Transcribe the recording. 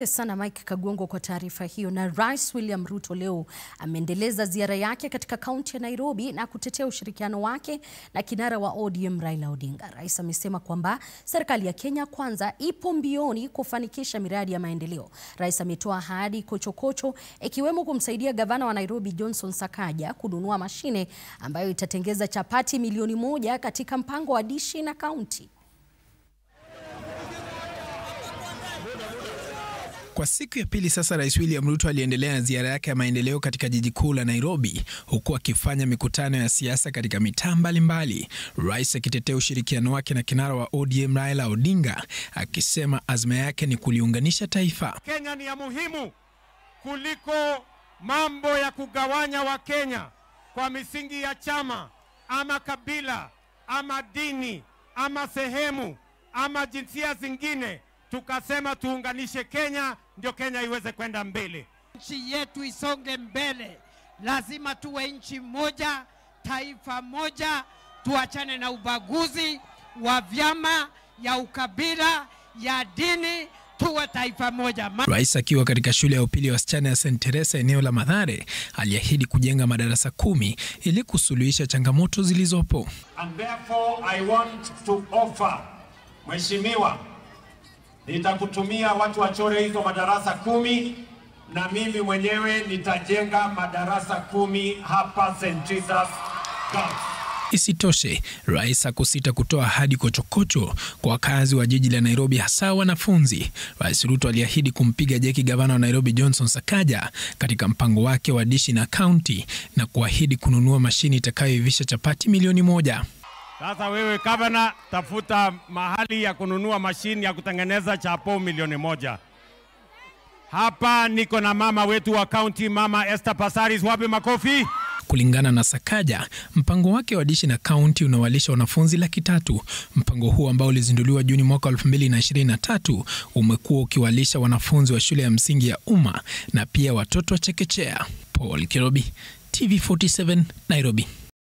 Sana Mike Kagwongo kwa taarifa hiyo. Na Rais William Ruto leo ameendeleza ziara yake katika kaunti ya Nairobi na kutetea ushirikiano wake na kinara wa ODM Raila Odinga. Rais amesema kwamba serikali ya Kenya Kwanza ipo mbioni kufanikisha miradi ya maendeleo. Rais ametoa ahadi kochokocho ikiwemo kumsaidia gavana wa Nairobi Johnson Sakaja kununua mashine ambayo itatengeza chapati milioni 1 katika mpango wa dishi na kaunti. Kwa siku ya pili sasa, Rais William Ruto aliendelea na ziara yake ya maendeleo katika jiji kuu la Nairobi, huku akifanya mikutano ya siasa katika mitaa mbalimbali. Rais akitetea ushirikiano wake na kinara wa ODM Raila Odinga, akisema azma yake ni kuliunganisha taifa. Kenya ni ya muhimu kuliko mambo ya kugawanya wa Kenya kwa misingi ya chama ama kabila ama dini ama sehemu ama jinsia zingine. Tukasema tuunganishe Kenya ndio Kenya iweze kwenda mbele. Nchi yetu isonge mbele. Lazima tuwe nchi moja, taifa moja, tuachane na ubaguzi wa vyama, ya ukabila, ya dini, tuwe taifa moja. Rais akiwa katika shule ya upili ya wasichana ya St. Teresa eneo la Mathare, aliahidi kujenga madarasa 10 ili kusuluhisha changamoto zilizopo. And therefore I want to offer, Mheshimiwa, nitakutumia watu wachore hizo madarasa 10 na mimi mwenyewe nitajenga madarasa 10 hapa St. Teresa's Girls. Isitoshe, Rais hakusita kutoa ahadi kochokocho kwa wakazi wa jiji la Nairobi, hasa wanafunzi. Rais Ruto aliahidi kumpiga jeki gavana wa Nairobi Johnson Sakaja katika mpango wake wa dishi na kaunti na kuahidi kununua mashini itakayoivisha chapati milioni 1. Sasa wewe gavana, tafuta mahali ya kununua mashini ya kutengeneza chapo milioni 1. Hapa niko na mama wetu wa county, Mama Esther Passaris, wapi makofi? Kulingana na Sakaja, mpango wake wa dishi na kaunti unawalisha wanafunzi 300,000. Mpango huu ambao ulizinduliwa Juni mwaka 2023 umekuwa ukiwalisha wanafunzi wa shule ya msingi ya umma na pia watoto wa chekechea. Paul Kirobi, TV47, Nairobi.